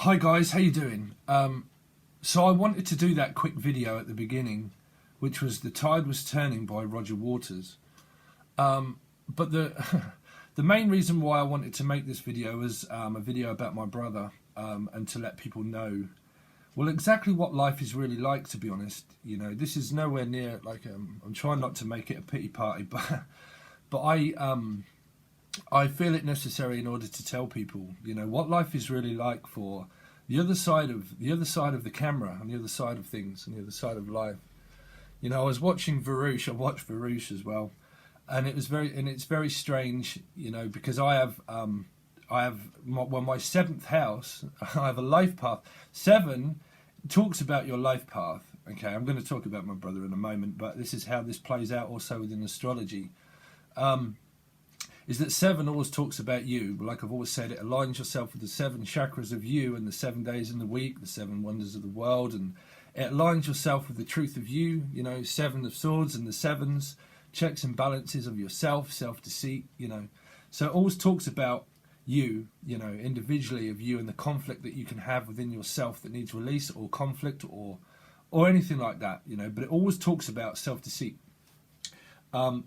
Hi guys, how you doing? So I wanted to do that quick video at the beginning, which was "The Tide Was Turning" by Roger Waters. But the the main reason why I wanted to make this video was a video about my brother, and to let people know, well, exactly what life is really like. To be honest, you know, this is nowhere near like I'm trying not to make it a pity party, but I feel it necessary in order to tell people, you know, what life is really like for the other side of the camera, and the other side of things, and the other side of life. You know, I was watching Varouche. I watched Varouche as well, and it's very strange, you know, because I have my seventh house. I have a life path. 7 talks about your life path. Okay, I'm going to talk about my brother in a moment, but this is how this plays out also within astrology. Is that 7 always talks about you. Like I've always said, it aligns yourself with the 7 chakras of you and the 7 days in the week, the 7 wonders of the world, and it aligns yourself with the truth of you, you know, 7 of swords and the 7s, checks and balances of yourself, self-deceit, you know. So it always talks about you, you know, individually, of you and the conflict that you can have within yourself that needs release, or conflict, or anything like that, you know. But it always talks about self-deceit. And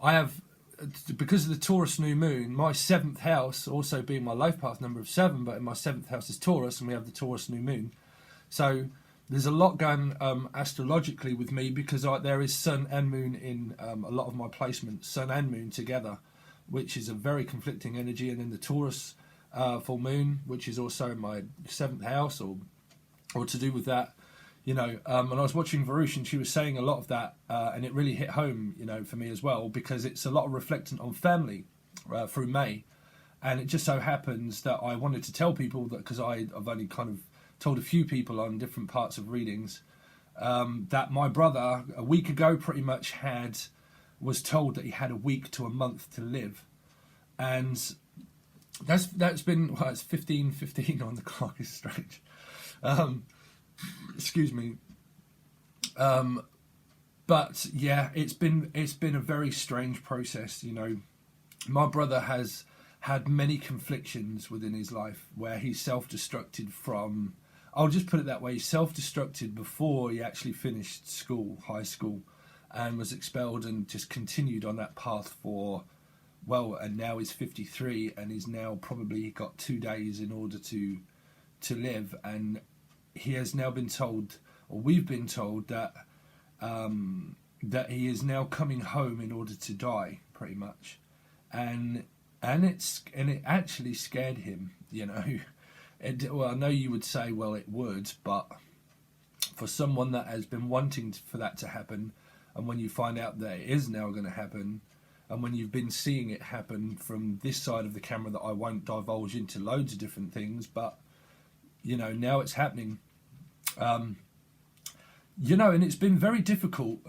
I have, because of the Taurus new moon, my 7th house also being my life path number of 7, but in my 7th house is Taurus, and we have the Taurus new moon. So there's a lot going astrologically with me, because there is sun and moon in a lot of my placements, sun and moon together, which is a very conflicting energy. And then the Taurus full moon, which is also in my 7th house, or to do with that. You know, and I was watching Varouche, and she was saying a lot of that, and it really hit home, you know, for me as well, because it's a lot of reflecting on family through May. And it just so happens that I wanted to tell people that, because I've only kind of told a few people on different parts of readings, that my brother a week ago pretty much was told that he had a week to a month to live. And that's been, well, it's 15:15 on the clock. Is strange. Excuse me. But yeah, it's been a very strange process. You know, my brother has had many conflictions within his life where he self-destructed from, I'll just put it that way, self-destructed before he actually finished school, high school, and was expelled, and just continued on that path for, well, and now he's 53, and he's now probably got 2 days in order to live. And he has now been told, or we've been told, that that he is now coming home in order to die, pretty much, and it actually scared him, you know. Well, I know you would say, well, it would, but for someone that has been wanting for that to happen, and when you find out that it is now going to happen, and when you've been seeing it happen from this side of the camera, that I won't divulge into loads of different things, but you know, now it's happening. You know, and it's been very difficult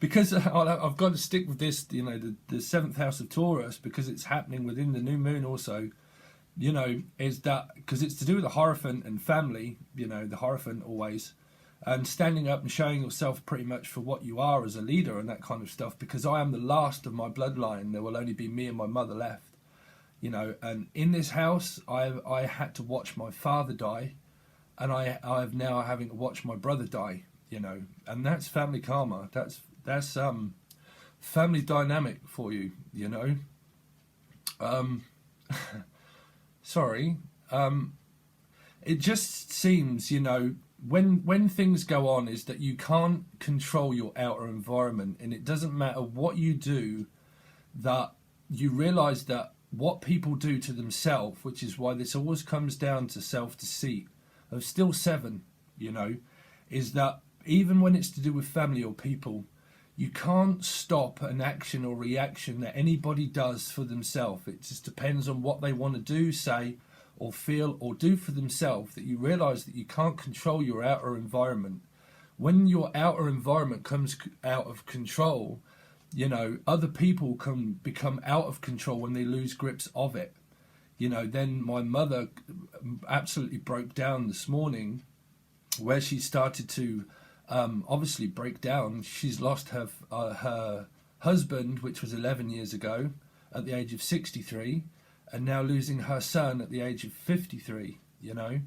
because I've got to stick with this, you know, the 7th house of Taurus, because it's happening within the new moon also, you know, is that because it's to do with the Hierophant and family, you know, the Hierophant always, and standing up and showing yourself pretty much for what you are as a leader and that kind of stuff, because I am the last of my bloodline. There will only be me and my mother left. You know, and in this house, I had to watch my father die, and I've now having to watch my brother die. You know, and that's family karma. That's family dynamic for you. You know. Sorry. It just seems, you know, when things go on, is that you can't control your outer environment, and it doesn't matter what you do, that you realise that what people do to themselves, which is why this always comes down to self-deceit of still 7, you know, is that even when it's to do with family or people, you can't stop an action or reaction that anybody does for themselves. It just depends on what they want to do, say, or feel, or do for themselves, that you realise that you can't control your outer environment. When your outer environment comes out of control, you know, other people can become out of control when they lose grips of it. You know, then my mother absolutely broke down this morning, where she started to obviously break down. She's lost her husband, which was 11 years ago, at the age of 63, and now losing her son at the age of 53. you know.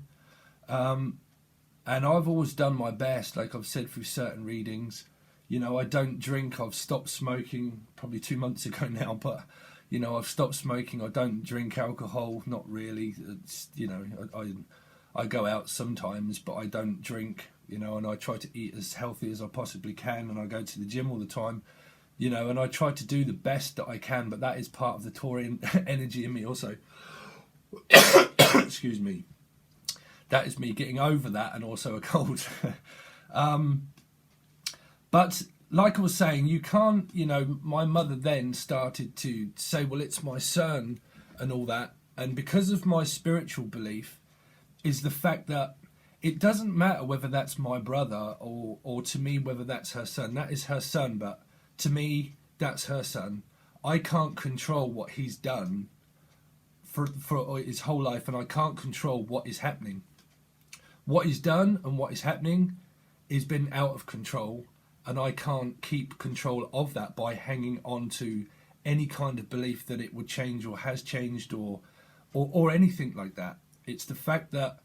And I've always done my best, like I've said through certain readings. You know, I don't drink. I've stopped smoking probably 2 months ago now, but, you know, I've stopped smoking. I don't drink alcohol, not really. It's, you know, I go out sometimes, but I don't drink, you know, and I try to eat as healthy as I possibly can, and I go to the gym all the time, you know, and I try to do the best that I can, but that is part of the Taurian energy in me also. Excuse me. That is me getting over that, and also a cold. But like I was saying, you can't, you know, my mother then started to say, well, it's my son and all that. And because of my spiritual belief is the fact that it doesn't matter whether that's my brother or to me, whether that's her son. That is her son, but to me, that's her son. I can't control what he's done for his whole life, and I can't control what is happening. What he's done and what is happening has been out of control, and I can't keep control of that by hanging on to any kind of belief that it would change or has changed or anything like that. It's the fact that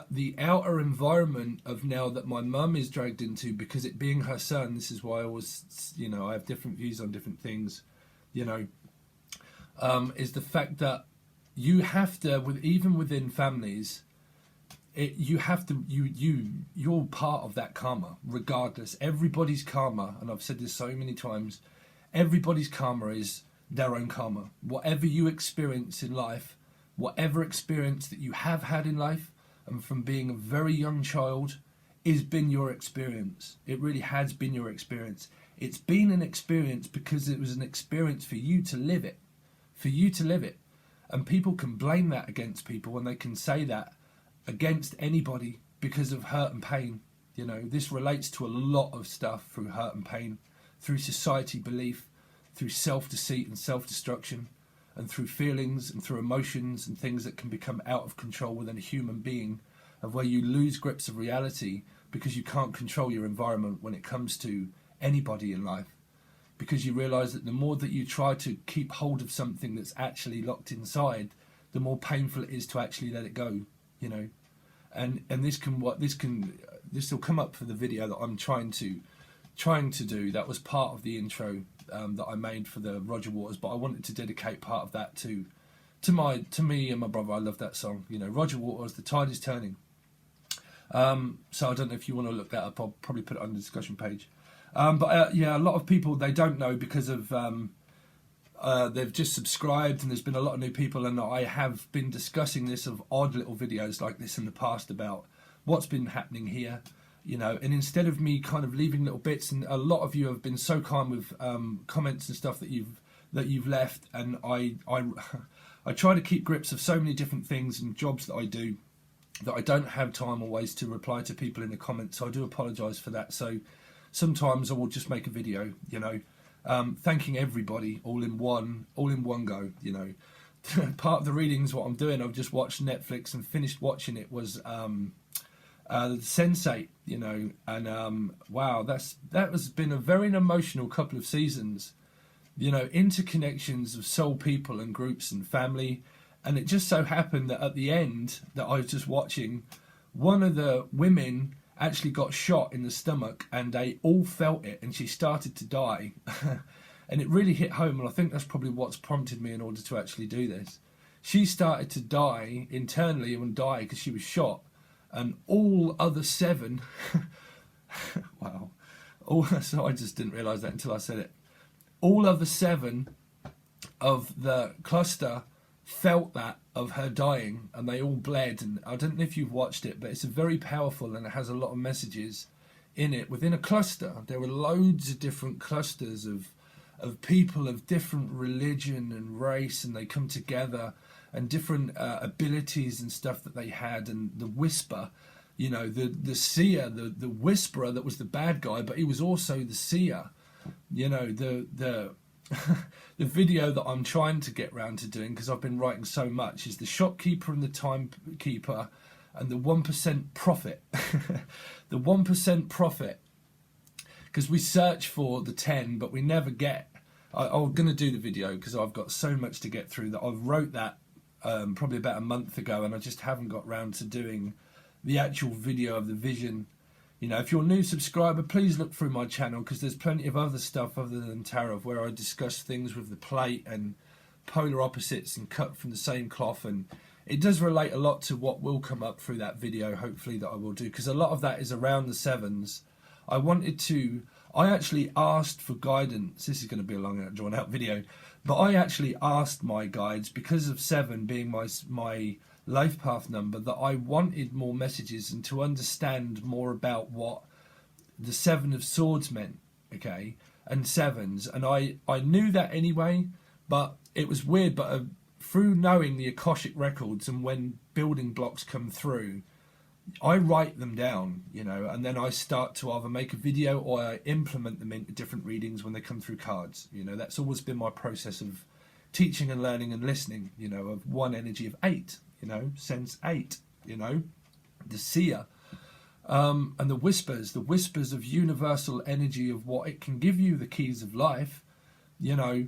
the outer environment of now that my mum is dragged into, because it being her son, this is why I was, you know, I have different views on different things, you know, is the fact that you have to, even within families, you're part of that karma, regardless. Everybody's karma, and I've said this so many times, everybody's karma is their own karma. Whatever you experience in life, whatever experience that you have had in life, and from being a very young child, has been your experience. It really has been your experience. It's been an experience because it was an experience for you to live it. For you to live it. And people can blame that against people, and they can say that against anybody because of hurt and pain. You know, this relates to a lot of stuff through hurt and pain, through society belief, through self-deceit and self-destruction, and through feelings and through emotions and things that can become out of control within a human being, of where you lose grips of reality because you can't control your environment when it comes to anybody in life. Because you realise that the more that you try to keep hold of something that's actually locked inside, the more painful it is to actually let it go. You know, and this will come up for the video that I'm trying to do. That was part of the intro that I made for the Roger Waters, but I wanted to dedicate part of that to me and my brother. I love that song. You know, Roger Waters, The Tide Is Turning. So I don't know if you want to look that up. I'll probably put it on the discussion page. But yeah, a lot of people, they don't know because of they've just subscribed, and there's been a lot of new people, and I have been discussing this of odd little videos like this in the past about what's been happening here, you know, and instead of me kind of leaving little bits, and a lot of you have been so kind with comments and stuff that you've left, and I try to keep grips of so many different things and jobs that I do that I don't have time always to reply to people in the comments, so I do apologise for that. So sometimes I will just make a video, you know, thanking everybody all in one go, you know. Part of the readings, what I'm doing, I've just watched Netflix and finished watching it, was Sense8, you know, and wow, that has been a very emotional couple of seasons, you know, interconnections of soul people and groups and family. And it just so happened that at the end that I was just watching, one of the women actually got shot in the stomach, and they all felt it, and she started to die. And it really hit home, and I think that's probably what's prompted me in order to actually do this. She started to die internally and die because she was shot, and all other 7 wow, so I just didn't realise that until I said it. All other 7 of the cluster felt that of her dying, and they all bled. And I don't know if you've watched it, but it's a very powerful, and it has a lot of messages in it. Within a cluster, there were loads of different clusters of people of different religion and race, and they come together, and different abilities and stuff that they had. And the whisper, you know, the seer, the whisperer that was the bad guy, but he was also the seer. You know, the the video that I'm trying to get round to doing, because I've been writing so much, is the shopkeeper and the timekeeper and the 1% profit. The 1% profit, because we search for the 10 but we never get. I'm going to do the video because I've got so much to get through that I've wrote that probably about a month ago, and I just haven't got round to doing the actual video of the vision. You know, if you're a new subscriber, please look through my channel, because there's plenty of other stuff other than tarot where I discuss things with the plate and polar opposites and cut from the same cloth, and it does relate a lot to what will come up through that video, hopefully, that I will do, because a lot of that is around the sevens. I actually asked for guidance. This is going to be a long, drawn out video, but I actually asked my guides, because of 7 being my life path number, that I wanted more messages and to understand more about what the 7 of Swords meant, okay, and sevens. And I knew that anyway, but it was weird. But through knowing the Akashic records, and when building blocks come through, I write them down, you know, and then I start to either make a video or I implement them into different readings when they come through cards. You know, that's always been my process of teaching and learning and listening, you know, of one energy of 8, you know, sense 8, you know, the seer, and the whispers of universal energy of what it can give you, the keys of life, you know,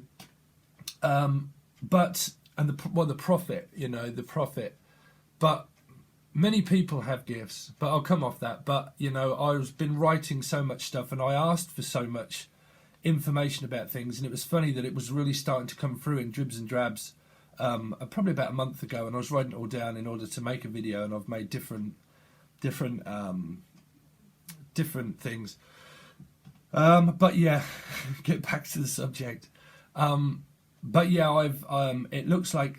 the prophet, you know, the prophet. But many people have gifts, but I'll come off that. But, you know, I've been writing so much stuff, and I asked for so much information about things, and it was funny that it was really starting to come through in dribs and drabs probably about a month ago, and I was writing it all down in order to make a video, and I've made different things. But yeah, get back to the subject. But yeah, it looks like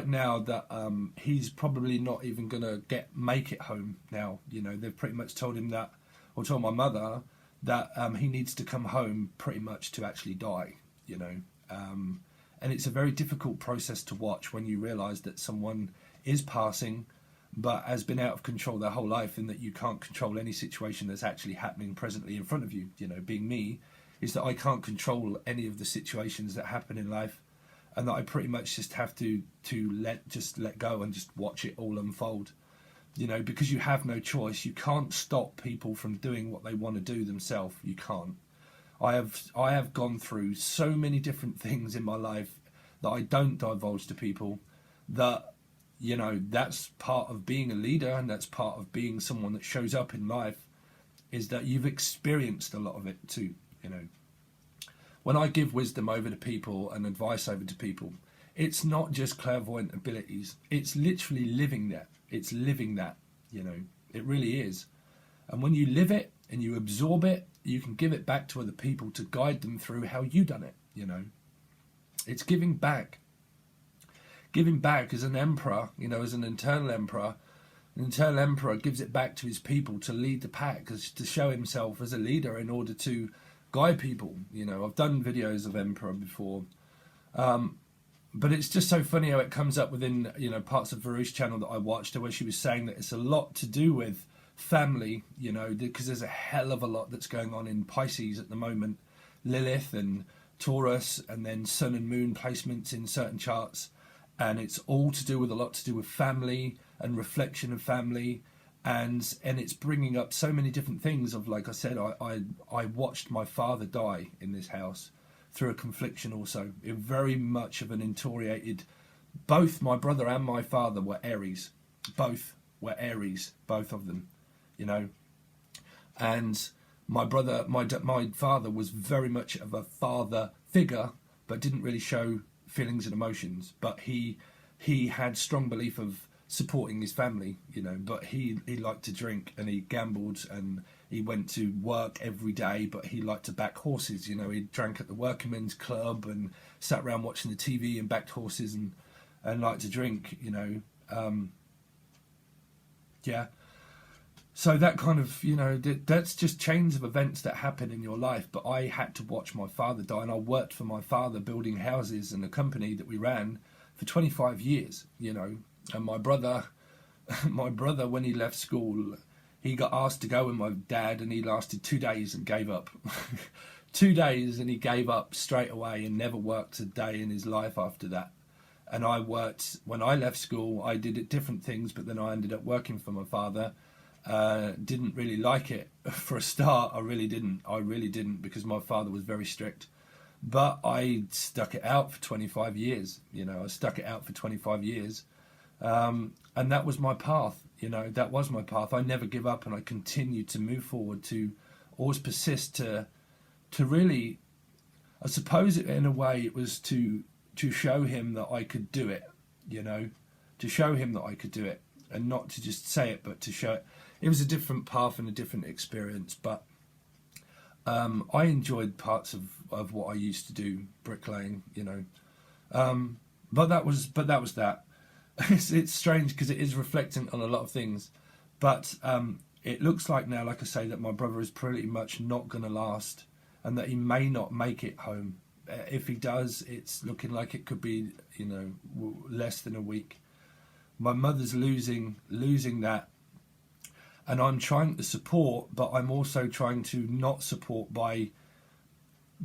now that he's probably not even gonna make it home now. You know, they've pretty much told him that, or told my mother that he needs to come home pretty much to actually die. You know, and it's a very difficult process to watch when you realise that someone is passing, but has been out of control their whole life, and that you can't control any situation that's actually happening presently in front of you. You know, being me, is that I can't control any of the situations that happen in life, and that I pretty much just have to let go and just watch it all unfold. You know, because you have no choice. You can't stop people from doing what they want to do themselves. You can't. I have gone through so many different things in my life that I don't divulge to people, that, you know, that's part of being a leader, and that's part of being someone that shows up in life, is that you've experienced a lot of it too. You know, when I give wisdom over to people and advice over to people, it's not just clairvoyant abilities. It's literally living that. It's living that, you know, it really is. And when you live it and you absorb it, you can give it back to other people to guide them through how you done it, you know. It's giving back. Giving back as an emperor, you know, as an internal emperor. An internal emperor gives it back to his people to lead the pack, to show himself as a leader in order to guide people. You know, I've done videos of emperor before, but it's just so funny how it comes up within, you know, parts of Varu's channel that I watched, where she was saying that it's a lot to do with family, you know, because there's a hell of a lot that's going on in Pisces at the moment, Lilith and Taurus, and then Sun and Moon placements in certain charts, and it's all to do with a lot to do with family and reflection of family. And it's bringing up so many different things of, like I said, I watched my father die in this house through a confliction also. It very much of an intoriated, both my brother and my father were Aries. Both were Aries, both of them, you know. And my brother, my father was very much of a father figure, but didn't really show feelings and emotions. But he had strong belief of supporting his family, you know, but he liked to drink, and he gambled, and he went to work every day, but he liked to back horses, you know. He drank at the workingmen's club and sat around watching the TV and backed horses and liked to drink, you know. Yeah. So that kind of, you know, that's just chains of events that happen in your life. But I had to watch my father die, and I worked for my father building houses and a company that we ran for 25 years, you know. And my brother, when he left school, he got asked to go with my dad, and he lasted 2 days and gave up. 2 days, and he gave up straight away and never worked a day in his life after that. And I worked, when I left school, I did different things, but then I ended up working for my father. Didn't really like it for a start. I really didn't, because my father was very strict. But I stuck it out for 25 years. You know, I stuck it out for 25 years. And that was my path. You know, that was my path. I never give up, and I continued to move forward, to always persist, to really, I suppose in a way it was to show him that I could do it, you know, to show him that I could do it, and not to just say it, but to show it. It was a different path and a different experience, but I enjoyed parts of what I used to do, bricklaying, you know. But that was that. It's strange because it is reflecting on a lot of things, but it looks like now, like I say, that my brother is pretty much not going to last, and that he may not make it home. If he does, it's looking like it could be, you know, less than a week. My mother's losing that, and I'm trying to support, but I'm also trying to not support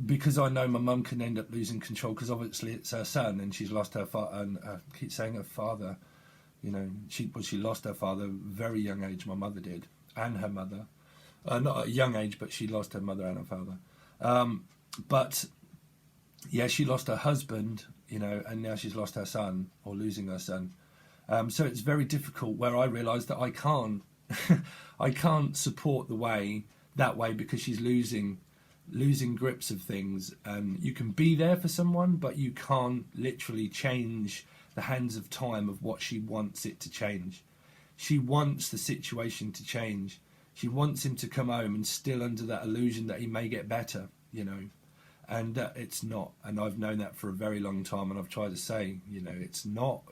because I know my mum can end up losing control, because obviously it's her son and she's lost her father. And I keep saying her father, you know, she lost her father at a very young age. My mother did, and her mother, not at a young age, but she lost her mother and her father. But yeah, she lost her husband, you know, and now she's lost her son, or losing her son. So it's very difficult, where I realise that I can't I can't support that way because she's losing grips of things. You can be there for someone, but you can't literally change the hands of time of what she wants it to change. She wants the situation to change. She wants him to come home and still under that illusion that he may get better, you know, and it's not. And I've known that for a very long time, and I've tried to say, you know, it's not,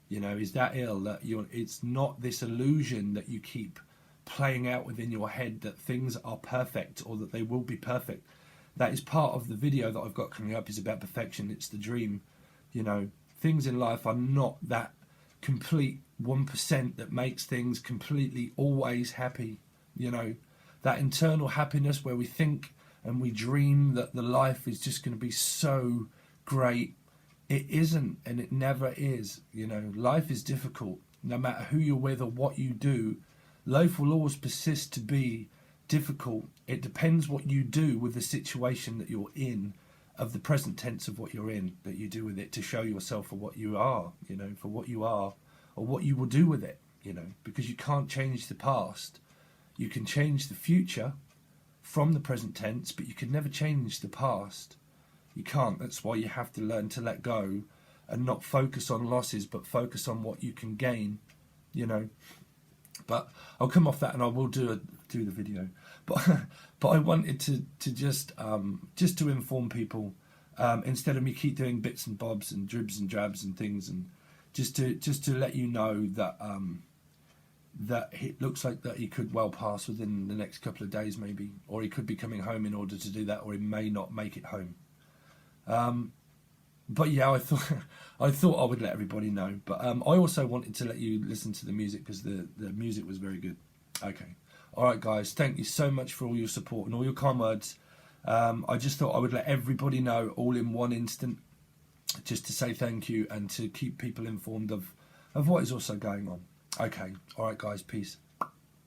you know, is that ill that it's not this illusion that you keep playing out within your head that things are perfect, or that they will be perfect. That is part of the video that I've got coming up, is about perfection. It's the dream. You know, things in life are not that complete 1% that makes things completely always happy. You know, that internal happiness where we think and we dream that the life is just going to be so great. It isn't, and it never is. You know, life is difficult. No matter who you're with or what you do, life will always persist to be difficult. It depends what you do with the situation that you're in, of the present tense of what you're in, that you do with it to show yourself for what you are, you know, for what you are, or what you will do with it, you know, because you can't change the past. You can change the future from the present tense, but you can never change the past. You can't. That's why you have to learn to let go and not focus on losses, but focus on what you can gain, you know. But I'll come off that, and I will do the video. But I wanted to just to inform people, instead of me keep doing bits and bobs and dribs and drabs and things, and just to let you know that that it looks like that he could well pass within the next couple of days, maybe, or he could be coming home in order to do that, or he may not make it home. But yeah, I thought I would let everybody know. But I also wanted to let you listen to the music, because the music was very good. Okay. All right, guys. Thank you so much for all your support and all your kind words. I just thought I would let everybody know all in one instant, just to say thank you and to keep people informed of what is also going on. Okay. All right, guys. Peace.